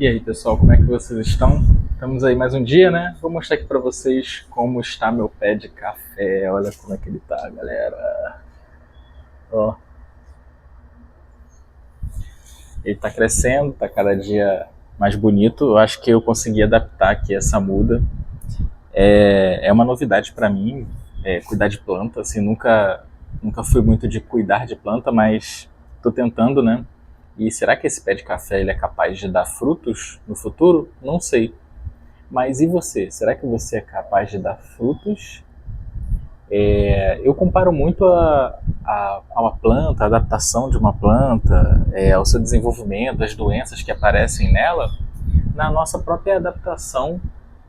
E aí, pessoal, como é que vocês estão? Estamos aí mais um dia, né? Vou mostrar aqui pra vocês como está meu pé de café. Olha como é que ele tá, galera. Ó, ele tá crescendo, tá cada dia mais bonito. Eu acho que eu consegui adaptar aqui essa muda. É uma novidade pra mim, cuidar de planta. Assim, nunca fui muito de cuidar de planta, mas tô tentando, né? E será que esse pé de café ele é capaz de dar frutos no futuro? Não sei. Mas e você? Será que você é capaz de dar frutos? Eu comparo muito a uma planta, a adaptação de uma planta, ao seu desenvolvimento, as doenças que aparecem nela, na nossa própria adaptação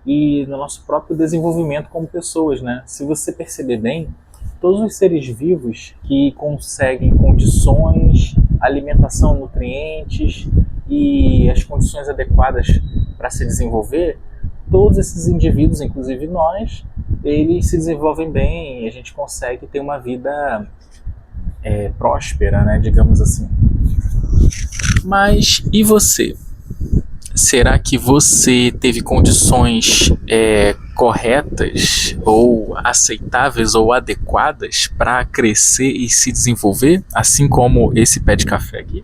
e no nosso próprio desenvolvimento como pessoas, né? Se você perceber bem, todos os seres vivos que conseguem condições, alimentação, nutrientes e as condições adequadas para se desenvolver, todos esses indivíduos, inclusive nós, eles se desenvolvem bem e a gente consegue ter uma vida próspera, né, digamos assim. Mas e você? Será que você teve condições corretas ou aceitáveis ou adequadas para crescer e se desenvolver, assim como esse pé de café aqui?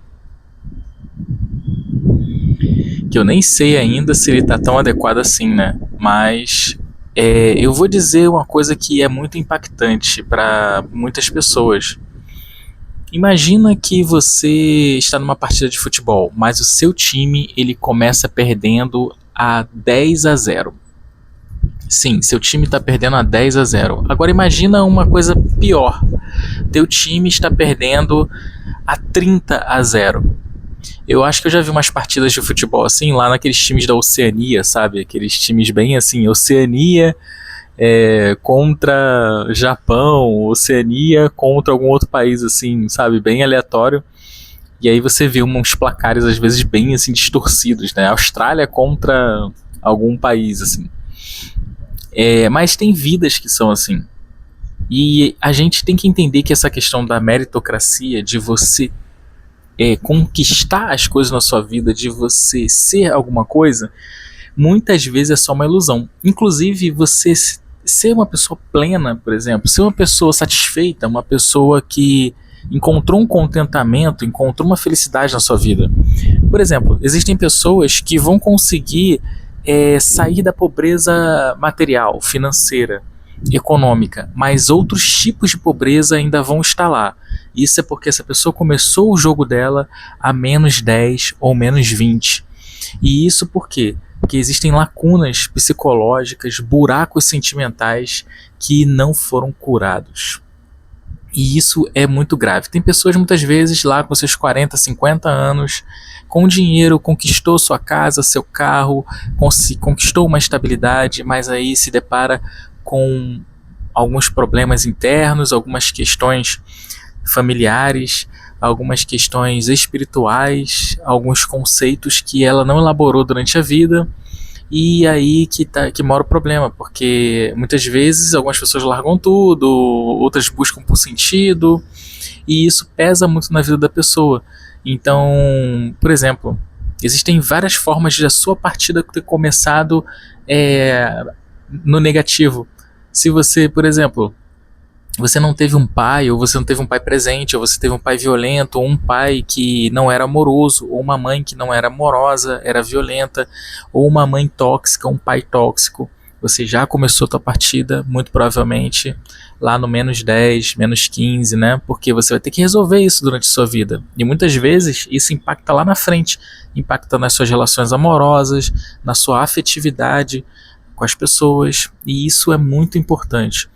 Que eu nem sei ainda se ele está tão adequado assim, né? Mas eu vou dizer uma coisa que é muito impactante para muitas pessoas. Imagina que você está numa partida de futebol, mas o seu time ele começa perdendo a 10-0. Sim, seu time está perdendo a 10-0. Agora imagina uma coisa pior. Teu time está perdendo a 30-0. Eu acho que eu já vi umas partidas de futebol assim, lá naqueles times da Oceania, sabe? Aqueles times bem assim, Oceania contra Japão, Oceania contra algum outro país, assim, sabe? Bem aleatório. E aí você vê uns placares, às vezes, bem assim, distorcidos, né? Austrália contra algum país, assim. Mas tem vidas que são assim. E a gente tem que entender que essa questão da meritocracia, de você conquistar as coisas na sua vida, de você ser alguma coisa, muitas vezes é só uma ilusão. Inclusive, você ser uma pessoa plena, por exemplo, ser uma pessoa satisfeita, uma pessoa que encontrou um contentamento, encontrou uma felicidade na sua vida. Por exemplo, existem pessoas que vão conseguir sair da pobreza material, financeira, econômica, mas outros tipos de pobreza ainda vão estar lá. Isso é porque essa pessoa começou o jogo dela a menos 10 ou menos 20. E isso por quê? Porque existem lacunas psicológicas, buracos sentimentais que não foram curados. E isso é muito grave. Tem pessoas muitas vezes lá com seus 40, 50 anos, com dinheiro, conquistou sua casa, seu carro, conquistou uma estabilidade, mas aí se depara com alguns problemas internos, algumas questões familiares, algumas questões espirituais, alguns conceitos que ela não elaborou durante a vida. E aí que mora o problema, porque muitas vezes algumas pessoas largam tudo, outras buscam por sentido, e isso pesa muito na vida da pessoa. Então, por exemplo, existem várias formas de a sua partida ter começado no negativo. Se você, por exemplo, você não teve um pai, ou você não teve um pai presente, ou você teve um pai violento, ou um pai que não era amoroso, ou uma mãe que não era amorosa, era violenta, ou uma mãe tóxica, um pai tóxico, você já começou a sua partida, muito provavelmente, lá no menos 10, menos 15, né? Porque você vai ter que resolver isso durante a sua vida. E muitas vezes isso impacta lá na frente, impacta nas suas relações amorosas, na sua afetividade com as pessoas, e isso é muito importante.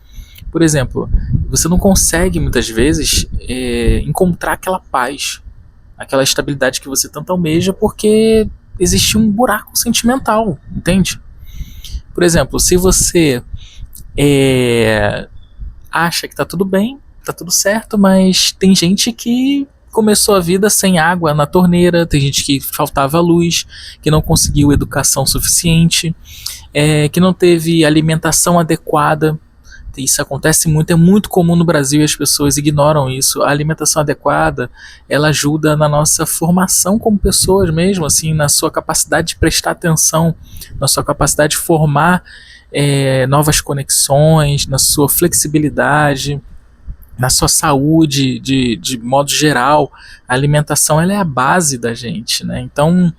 Por exemplo, você não consegue muitas vezes encontrar aquela paz, aquela estabilidade que você tanto almeja, porque existe um buraco sentimental, entende? Por exemplo, se você acha que tá tudo bem, tá tudo certo, mas tem gente que começou a vida sem água na torneira, tem gente que faltava luz, que não conseguiu educação suficiente, que não teve alimentação adequada, Isso acontece muito, é muito comum no Brasil e as pessoas ignoram isso. A alimentação adequada, ela ajuda na nossa formação como pessoas mesmo, assim, na sua capacidade de prestar atenção, na sua capacidade de formar novas conexões, na sua flexibilidade, na sua saúde, de modo geral. A alimentação, ela é a base da gente, né? Então,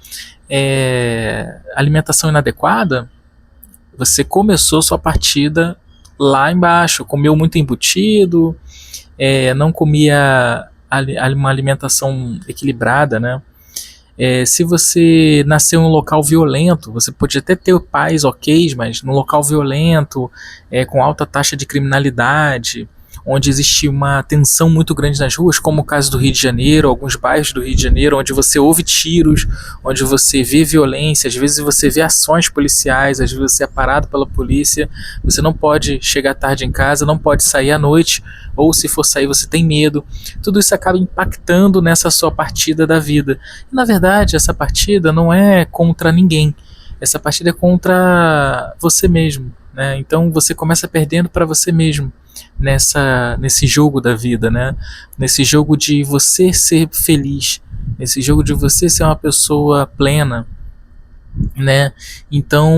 alimentação inadequada, você começou sua partida lá embaixo, comeu muito embutido, não comia uma alimentação equilibrada, né? Se você nasceu em um local violento, você pode até ter pais ok, mas num local violento, com alta taxa de criminalidade, onde existe uma tensão muito grande nas ruas, como o caso do Rio de Janeiro, alguns bairros do Rio de Janeiro, onde você ouve tiros, onde você vê violência, às vezes você vê ações policiais, às vezes você é parado pela polícia, você não pode chegar tarde em casa, não pode sair à noite, ou se for sair você tem medo. Tudo isso acaba impactando nessa sua partida da vida. E, na verdade, essa partida não é contra ninguém, essa partida é contra você mesmo, né? Então você começa perdendo para você mesmo nesse jogo da vida, né? Nesse jogo de você ser feliz, nesse jogo de você ser uma pessoa plena, né? Então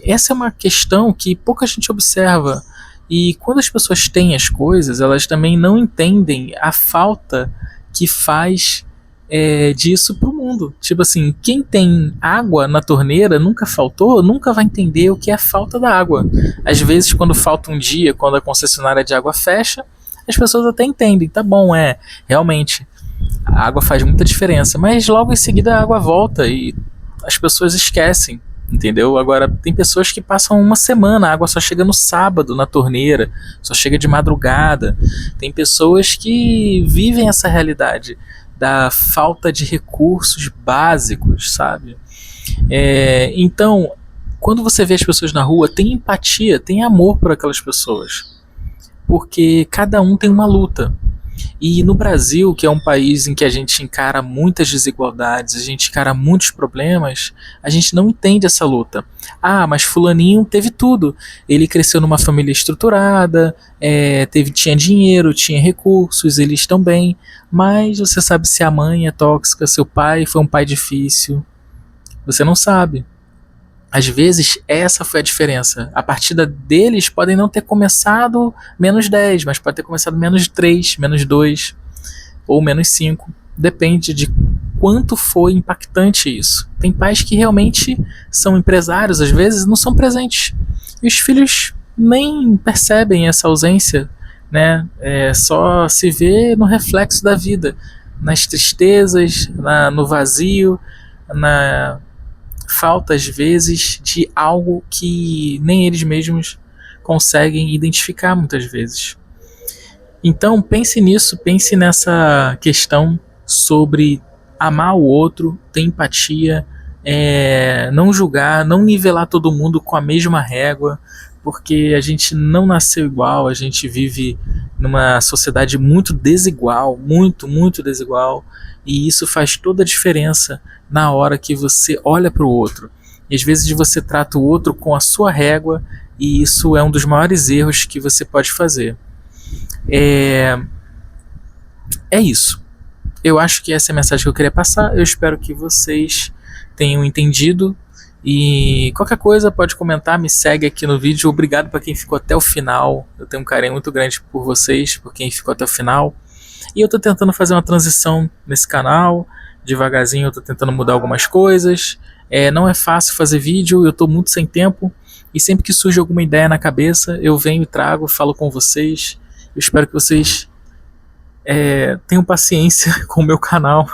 essa é uma questão que pouca gente observa, e quando as pessoas têm as coisas, elas também não entendem a falta que faz disso pro mundo. Tipo assim, quem tem água na torneira, nunca faltou, nunca vai entender o que é a falta da água. Às vezes, quando falta um dia, quando a concessionária de água fecha, as pessoas até entendem, tá bom, realmente, a água faz muita diferença, mas logo em seguida a água volta e as pessoas esquecem, entendeu? Agora, tem pessoas que passam uma semana, a água só chega no sábado na torneira, só chega de madrugada. Tem pessoas que vivem essa realidade da falta de recursos básicos, sabe? Então, quando você vê as pessoas na rua, tem empatia, tem amor por aquelas pessoas, porque cada um tem uma luta. E no Brasil, que é um país em que a gente encara muitas desigualdades, a gente encara muitos problemas, a gente não entende essa luta. Ah, mas fulaninho teve tudo. Ele cresceu numa família estruturada, tinha dinheiro, tinha recursos, eles estão bem. Mas você sabe se a mãe é tóxica, seu pai foi um pai difícil. Você não sabe. Às vezes, essa foi a diferença. A partida deles podem não ter começado menos 10, mas pode ter começado menos 3, menos 2 ou menos 5. Depende de quanto foi impactante isso. Tem pais que realmente são empresários, às vezes não são presentes. E os filhos nem percebem essa ausência, né? Só se vê no reflexo da vida, nas tristezas, no vazio, na falta às vezes de algo que nem eles mesmos conseguem identificar muitas vezes. Então pense nisso, pense nessa questão sobre amar o outro, ter empatia, não julgar, não nivelar todo mundo com a mesma régua, porque a gente não nasceu igual, a gente vive numa sociedade muito desigual, muito, muito desigual, e isso faz toda a diferença na hora que você olha para o outro. E às vezes você trata o outro com a sua régua, e isso é um dos maiores erros que você pode fazer. É isso. Eu acho que essa é a mensagem que eu queria passar. Eu espero que vocês tenham entendido. E qualquer coisa pode comentar, me segue aqui no vídeo. Obrigado para quem ficou até o final. Eu tenho um carinho muito grande por vocês, por quem ficou até o final. E eu estou tentando fazer uma transição nesse canal. Devagarzinho eu estou tentando mudar algumas coisas. Não é fácil fazer vídeo, eu estou muito sem tempo. E sempre que surge alguma ideia na cabeça, eu venho e trago, falo com vocês. Eu espero que vocês tenham paciência com o meu canal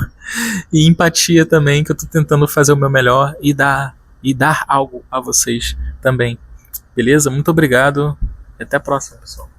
e empatia também, que eu estou tentando fazer o meu melhor e dar algo a vocês também. Beleza? Muito obrigado e até a próxima, pessoal.